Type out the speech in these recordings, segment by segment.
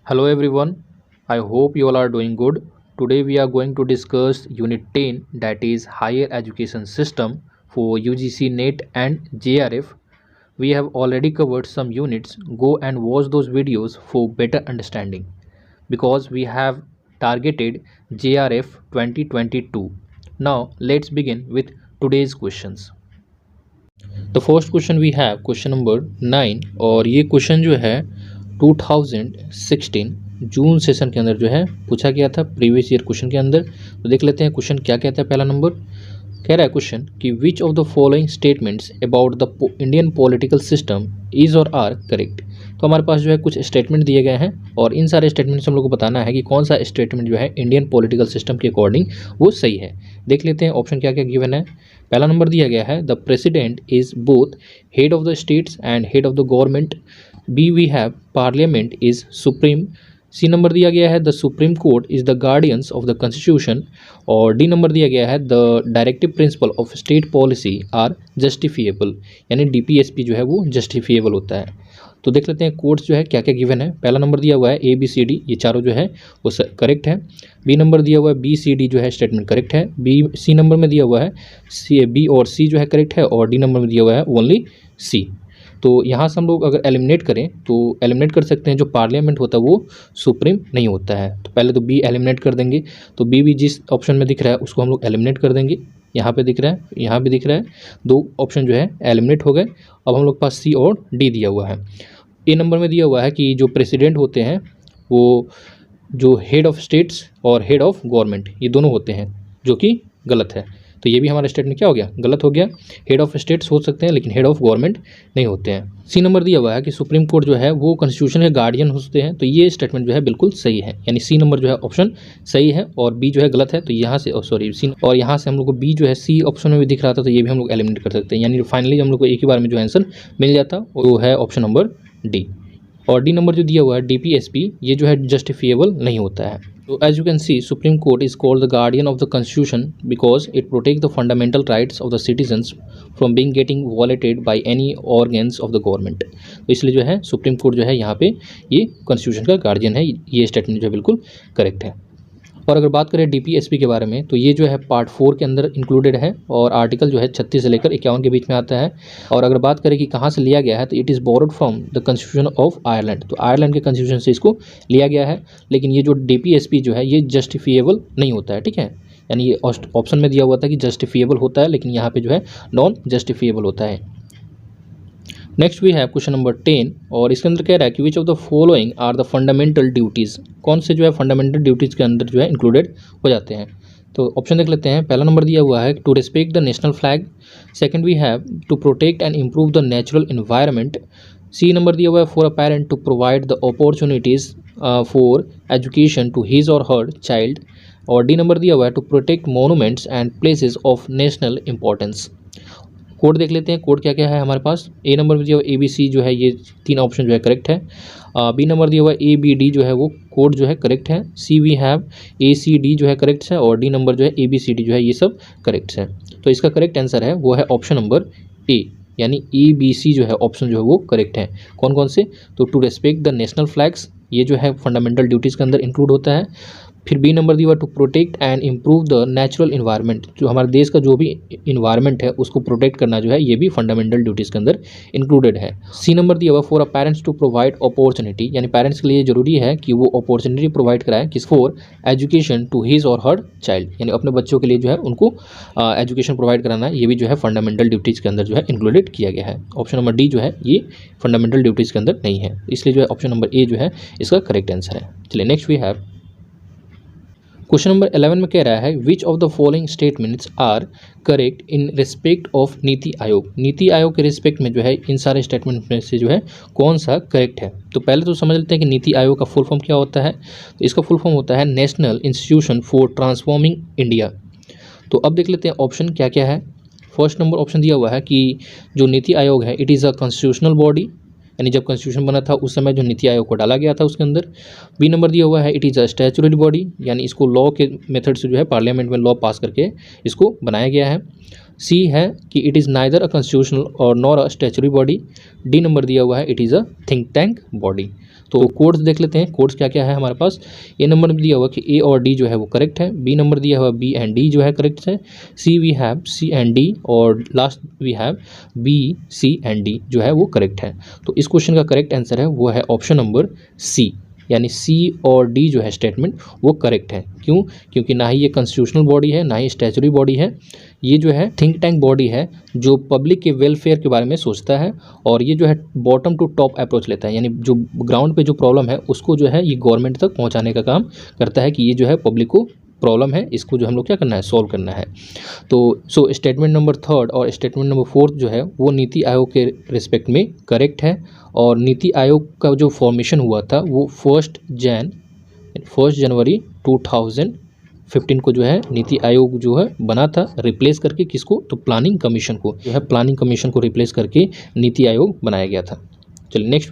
Hello everyone, I hope you all are doing good. Today we are going to discuss Unit 10, that is Higher Education System for UGC NET and JRF. We have already covered some units. Go and watch those videos for better understanding because we have targeted JRF 2022. Now let's begin with today's questions. The first question we have question number 9 और ये question जो है 2016 जून session के अंदर जो है पूछा गया था प्रीवियस ईयर क्वेश्चन के अंदर। तो देख लेते हैं क्वेश्चन क्या कहता है। पहला नंबर कह रहा है क्वेश्चन कि which of the following statements about the Indian political system is और आर करेक्ट। तो हमारे पास जो है कुछ स्टेटमेंट दिए गए हैं और इन सारे स्टेटमेंट से हम लोग को बताना है कि कौन सा स्टेटमेंट जो है इंडियन पॉलिटिकल सिस्टम के अकॉर्डिंग वो सही है। देख लेते हैं ऑप्शन क्या क्या गिवन है। पहला नंबर दिया गया है the president is both head of the states and head of the government. B we have parliament is supreme. C number दिया गया है the supreme court is the guardians of the constitution. और D number दिया गया है the directive principle of state policy are justifiable, यानी DPSP जो है वो जस्टिफिएबल होता है। तो देख लेते हैं कोर्ट्स जो है क्या क्या गिवन है। पहला नंबर दिया हुआ है ए बी सी डी, ये चारों जो है वो करेक्ट है। बी नंबर दिया हुआ है बी सी डी जो है स्टेटमेंट करेक्ट है। बी सी नंबर में दिया हुआ है सी बी और सी जो है करेक्ट है और डी नंबर में दिया हुआ है ओनली सी। तो यहाँ से हम लोग अगर एलिमिनेट करें तो एलिमिनेट कर सकते हैं, जो पार्लियामेंट होता है वो सुप्रीम नहीं होता है। तो पहले तो बी एलिमिनेट कर देंगे, तो बी भी जिस ऑप्शन में दिख रहा है उसको हम लोग एलिमिनेट कर देंगे। यहाँ पे दिख रहा है, यहाँ भी दिख रहा है, दो ऑप्शन जो है एलिमिनेट हो गए। अब हम लोग पास सी और डी दिया हुआ है। ए नंबर में दिया हुआ है कि जो प्रेसिडेंट होते हैं वो जो हेड ऑफ स्टेट्स और हेड ऑफ गवर्नमेंट ये दोनों होते हैं, जो कि गलत है। तो ये भी हमारा स्टेटमेंट क्या हो गया, गलत हो गया। हेड ऑफ स्टेट्स हो सकते हैं लेकिन हेड ऑफ गवर्नमेंट नहीं होते हैं। सी नंबर दिया हुआ है कि सुप्रीम कोर्ट जो है वो कॉन्स्टिट्यूशन के गार्डियन होते हैं, तो ये स्टेटमेंट जो है बिल्कुल सही है, यानी सी नंबर जो है ऑप्शन सही है और बी जो है गलत है। तो यहाँ से सॉरी सी, और यहाँ से हम लोग को बी जो है सी ऑप्शन में भी दिख रहा था, तो ये भी हम लोग एलिमिनेट कर सकते हैं, यानी फाइनली हम लोग को एक ही बार में जो आंसर मिल जाता वो है ऑप्शन नंबर डी। और डी नंबर जो दिया हुआ है डीपीएसपी, ये जो है जस्टिफिएबल नहीं होता है। तो as you can see supreme court is called the guardian of the constitution because it protect the fundamental rights of the citizens from being getting violated by any organs of the government. तो इसलिए जो है supreme court जो है यहाँ पे ये constitution का गार्डियन है। ये स्टेटमेंट जो है बिल्कुल करेक्ट है। और अगर बात करें डीपीएसपी के बारे में तो ये जो है पार्ट 4 के अंदर इंक्लूडेड है और आर्टिकल जो है 36 से लेकर 51 के बीच में आता है। और अगर बात करें कि कहाँ से लिया गया है तो it is borrowed from the constitution of Ireland. तो आयरलैंड के कॉन्स्टिट्यूशन से इसको लिया गया है, लेकिन ये जो डीपीएसपी जो है ये जस्टिफिएबल नहीं होता है, ठीक है। यानी ये ऑप्शन में दिया हुआ था कि जस्टिफिएबल होता है, लेकिन यहाँ पे जो है नॉन जस्टिफिएबल होता है। Next we have question number 10 और इसके अंदर कह रहा है कि which of the following are the fundamental duties. कौन से जो है फंडामेंटल ड्यूटीज़ के अंदर जो है इंक्लूडेड हो जाते हैं। तो ऑप्शन देख लेते हैं। पहला नंबर दिया हुआ है to respect the national flag. Second we have to protect and improve the natural environment. C number दिया हुआ है for a parent to provide the opportunities for education to his or her child. और D number दिया हुआ है to protect monuments and places of national importance. Code देख लेते हैं, कोड क्या क्या है हमारे पास। ए नंबर में दिया हुआ ए बी सी जो है ये तीन ऑप्शन जो है करेक्ट है। बी नंबर दिया हुआ ए बी डी जो है वो कोड जो है करेक्ट है। C we have A C D जो है करेक्ट है और डी नंबर जो है ए बी सी डी जो है ये सब करेक्ट है। तो इसका करेक्ट आंसर है वो है ऑप्शन नंबर ए, यानी ए बी सी जो है ऑप्शन जो है वो करेक्ट है। कौन कौन से, तो to respect the national flags ये जो है फंडामेंटल ड्यूटीज़ के अंदर इंक्लूड होता है। फिर बी नंबर दिया हुआ to protect and improve the natural environment, जो हमारे देश का जो भी इन्वायरमेंट है उसको प्रोटेक्ट करना जो है ये भी फंडामेंटल ड्यूटीज़ के अंदर इंक्लूडेड है। सी नंबर दिया हुआ for a parents to provide opportunity, यानी पेरेंट्स के लिए जरूरी है कि वो अपॉर्चुनिटी प्रोवाइड कराए किस for education to his or her child, यानी अपने बच्चों के लिए जो है उनको एजुकेशन प्रोवाइड कराना है, ये भी जो है फंडामेंटल ड्यूटीज़ के अंदर जो है इंक्लूडेड किया गया है। ऑप्शन नंबर डी जो है ये फंडामेंटल ड्यूटीज़ के अंदर नहीं है, इसलिए जो है ऑप्शन नंबर ए जो है इसका करेक्ट आंसर है। चलिए next we have question number 11 में कह रहा है which of the following statements are correct in respect of NITI Aayog. NITI Aayog के रिस्पेक्ट में जो है इन सारे स्टेटमेंट में से जो है कौन सा करेक्ट है। तो पहले तो समझ लेते हैं कि नीति आयोग का फुल फॉर्म क्या होता है। तो इसका फुल फॉर्म होता है national institution for transforming India. तो अब देख लेते हैं ऑप्शन क्या क्या है। फर्स्ट नंबर ऑप्शन दिया हुआ है कि जो नीति आयोग है it is a constitutional body, यानी जब कॉन्स्टिट्यूशन बना था उस समय जो नीति आयोग को डाला गया था उसके अंदर। बी नंबर दिया हुआ है it is a statutory body, यानी इसको लॉ के मेथड से जो है पार्लियामेंट में लॉ पास करके इसको बनाया गया है। सी है कि it is neither a constitutional और nor a statutory body. D number दिया हुआ है it is a think tank body. तो कोड्स देख लेते हैं, कोड्स क्या क्या है हमारे पास। ए नंबर में दिया हुआ कि ए और डी जो है वो करेक्ट है, बी नंबर दिया हुआ बी एंड डी जो है करेक्ट है, C we have C and D, और last we have B C and D जो है वो करेक्ट है। तो इस क्वेश्चन का करेक्ट आंसर है वो है ऑप्शन नंबर सी, यानी सी और डी जो है स्टेटमेंट वो करेक्ट है। क्यों? क्योंकि ना ही ये कॉन्स्टिट्यूशनल बॉडी है, ना ही स्टैच्यूटरी बॉडी है, ये जो है थिंक टैंक बॉडी है जो पब्लिक के वेलफेयर के बारे में सोचता है, और ये जो है बॉटम टू टॉप अप्रोच लेता है, यानी जो ग्राउंड पे जो प्रॉब्लम है उसको जो है ये गवर्नमेंट तक पहुंचाने का काम करता है कि ये जो है पब्लिक को प्रॉब्लम है, इसको जो हम लोग क्या करना है, सॉल्व करना है। तो स्टेटमेंट नंबर 3 और स्टेटमेंट नंबर 4 जो है वो नीति आयोग के रिस्पेक्ट में करेक्ट है, और नीति आयोग का जो फॉर्मेशन हुआ था वो 1 जनवरी 2015 को जो है नीति आयोग जो है बना था, रिप्लेस करके किसको, तो प्लानिंग कमीशन को, जो है प्लानिंग कमीशन को रिप्लेस करके नीति आयोग बनाया गया था। चलिए next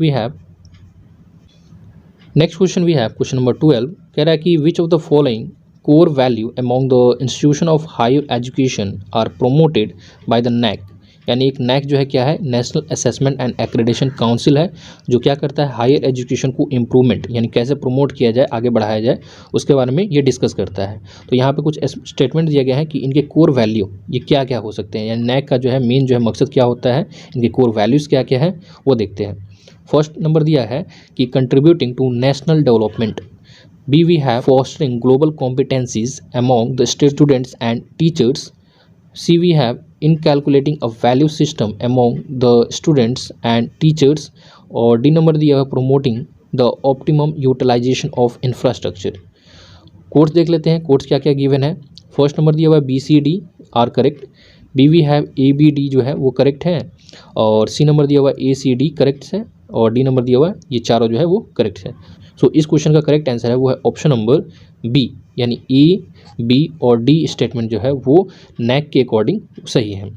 question we have question number 12, कह रहा है कि which of the following core value among the institution of higher education are promoted by the NAC। यानी एक NAC जो है क्या है, national assessment and accreditation council है, जो क्या करता है, हायर एजुकेशन को इम्प्रूवमेंट यानी कैसे प्रमोट किया जाए, आगे बढ़ाया जाए, उसके बारे में ये डिस्कस करता है। तो यहाँ पे कुछ स्टेटमेंट दिया गया है कि इनके कोर वैल्यू ये क्या क्या हो सकते हैं, यानी NAC का जो है मेन जो है मकसद क्या होता है, इनके कोर वैल्यूज़ क्या क्या है वो देखते हैं। फर्स्ट नंबर दिया है कि contributing to national development, B we have fostering global competencies among the students and teachers, C we have inculcating a value system among the students and teachers, और D नंबर दिया है promoting the optimum utilization of infrastructure। Codes देख लेते हैं, codes क्या क्या given है। First number दिया हुआ है BCD are correct, B we have ABD जो है वो करेक्ट है, और C नंबर दिया हुआ है ACD करेक्ट है, और D नंबर दिया हुआ है ये चारों जो है वो करेक्ट है। सो इस क्वेश्चन का करेक्ट आंसर है वो है ऑप्शन नंबर बी, यानी ए बी और डी स्टेटमेंट जो है वो NAC के अकॉर्डिंग सही है।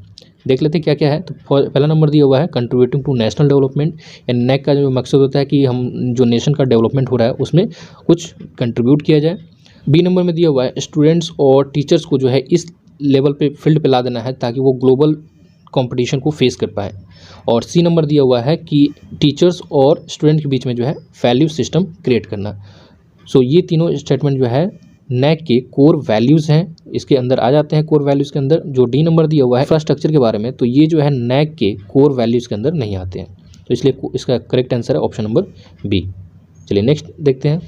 देख लेते हैं क्या क्या है। तो पहला नंबर दिया हुआ है कंट्रीब्यूटिंग टू नेशनल डेवलपमेंट, यानी NAC का जो मकसद होता है कि हम जो नेशन का डेवलपमेंट हो रहा है उसमें कुछ कंट्रीब्यूट किया जाए। बी नंबर में दिया हुआ है स्टूडेंट्स और टीचर्स को जो है इस लेवल पे फील्ड पे ला देना है ताकि वो ग्लोबल कंपटीशन को फेस कर पाए, और सी नंबर दिया हुआ है कि टीचर्स और स्टूडेंट के बीच में जो है वैल्यू सिस्टम क्रिएट करना। सो ये तीनों स्टेटमेंट जो है NAC के कोर वैल्यूज़ हैं, इसके अंदर आ जाते हैं कोर वैल्यूज़ के अंदर। जो डी नंबर दिया हुआ है इंफ्रास्ट्रक्चर के बारे में, तो ये जो है NAC के कोर वैल्यूज़ के अंदर नहीं आते हैं, तो इसलिए इसका करेक्ट आंसर है ऑप्शन नंबर बी। चलिए नेक्स्ट देखते हैं।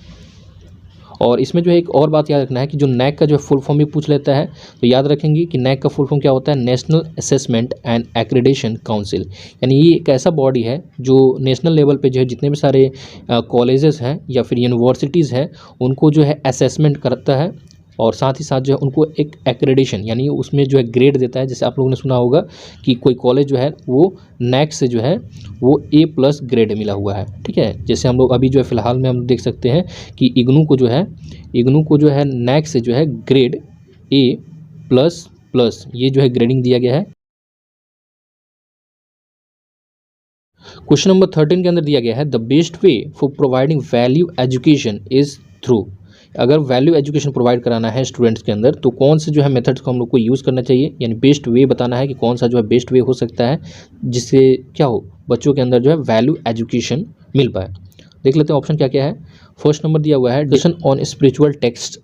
और इसमें जो है एक और बात याद रखना है कि जो NAC का जो फुल फॉर्म भी पूछ लेता है, तो याद रखेंगे कि NAC का फुल फॉर्म क्या होता है, national assessment and accreditation council, यानी ये एक ऐसा बॉडी है जो नेशनल लेवल पे जो है जितने भी सारे कॉलेजेस हैं या फिर यूनिवर्सिटीज़ हैं उनको जो है असेसमेंट करता है, और साथ ही साथ जो है उनको एक एक्रेडिशन यानी उसमें जो है ग्रेड देता है। जैसे आप लोगों ने सुना होगा कि कोई कॉलेज जो है वो NAC से जो है वो A+ ग्रेड मिला हुआ है, ठीक है। जैसे हम लोग अभी जो है फ़िलहाल में हम देख सकते हैं कि इग्नू को जो है NAC से जो है ग्रेड A++ ये जो है ग्रेडिंग दिया गया है। क्वेश्चन नंबर 13 के अंदर दिया गया है the best way for providing value education is through. अगर वैल्यू एजुकेशन प्रोवाइड कराना है स्टूडेंट्स के अंदर तो कौन से जो है मेथड्स को हम लोग को यूज़ करना चाहिए, यानी बेस्ट वे बताना है कि कौन सा जो है बेस्ट वे हो सकता है जिससे क्या हो, बच्चों के अंदर जो है वैल्यू एजुकेशन मिल पाए। देख लेते हैं ऑप्शन क्या क्या है। फर्स्ट नंबर दिया हुआ है discussion on spiritual text,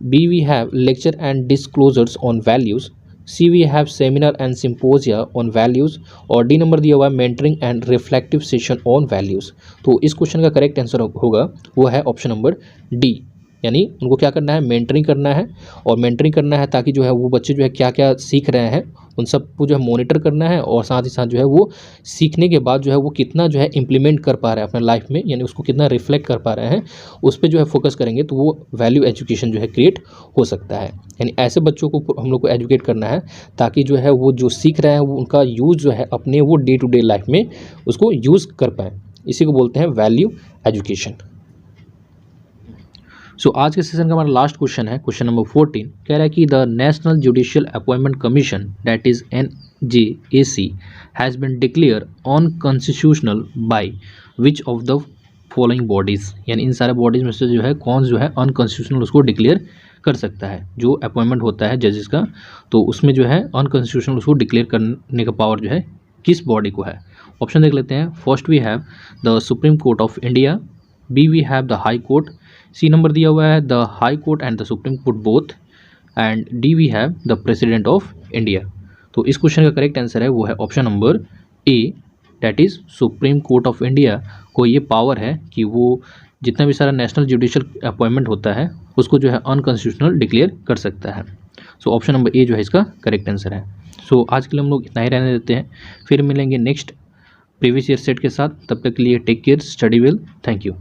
B we have lecture and disclosures on values, C we have seminar and symposia on values, और डी नंबर दिया हुआ है mentoring and reflective session on values. तो इस क्वेश्चन का करेक्ट आंसर होगा वो है ऑप्शन नंबर डी, यानी उनको क्या करना है, मेंटरिंग करना है, और मेंटरिंग करना है ताकि जो है वो बच्चे जो है क्या क्या सीख रहे हैं उन सब को जो है मॉनिटर करना है, और साथ ही साथ जो है वो सीखने के बाद जो है वो कितना जो है इम्प्लीमेंट कर पा रहे हैं अपने लाइफ में, यानी उसको कितना रिफ्लेक्ट कर पा रहे हैं, उस पर जो है फोकस करेंगे तो वो वैल्यू एजुकेशन जो है क्रिएट हो सकता है। यानी ऐसे बच्चों को हम लोग को एजुकेट करना है ताकि जो है वो जो सीख रहे हैं वो उनका यूज़ जो है अपने वो डे टू डे लाइफ में उसको यूज़ कर पाएँ, इसी को बोलते हैं वैल्यू एजुकेशन। सो आज के सेशन का हमारा लास्ट क्वेश्चन है क्वेश्चन नंबर 14, कह रहा है कि the national judicial appointment commission that is NJAC has been declare unconstitutional by which of the following bodies, यानी इन सारे बॉडीज़ में से जो है कौन जो है अनकॉन्स्टिट्यूशनल उसको डिक्लेयर कर सकता है। जो अपॉइंटमेंट होता है जजेस का तो उसमें जो है अनकॉन्स्टिट्यूशनल उसको डिक्लेयर करने का पावर जो है किस बॉडी को है। ऑप्शन देख लेते हैं। First we have the supreme court of India, B we have the high court, C number दिया हुआ है the high court and the supreme court both, and D we have the president of India. तो इस question का correct answer है वो है option number A, that is supreme court of India को ये पावर है कि वो जितना भी सारा नेशनल जुडिशियल अपॉइंटमेंट होता है उसको जो है अनकॉन्स्टिट्यूशनल डिक्लेयर कर सकता है। सो ऑप्शन नंबर ए जो है इसका करेक्ट आंसर है। सो आज के लिए हम लोग इतना ही रहने देते हैं, फिर मिलेंगे नेक्स्ट प्रीवियस ईयर सेट के साथ। तब तक के लिए take care, study well, thank you.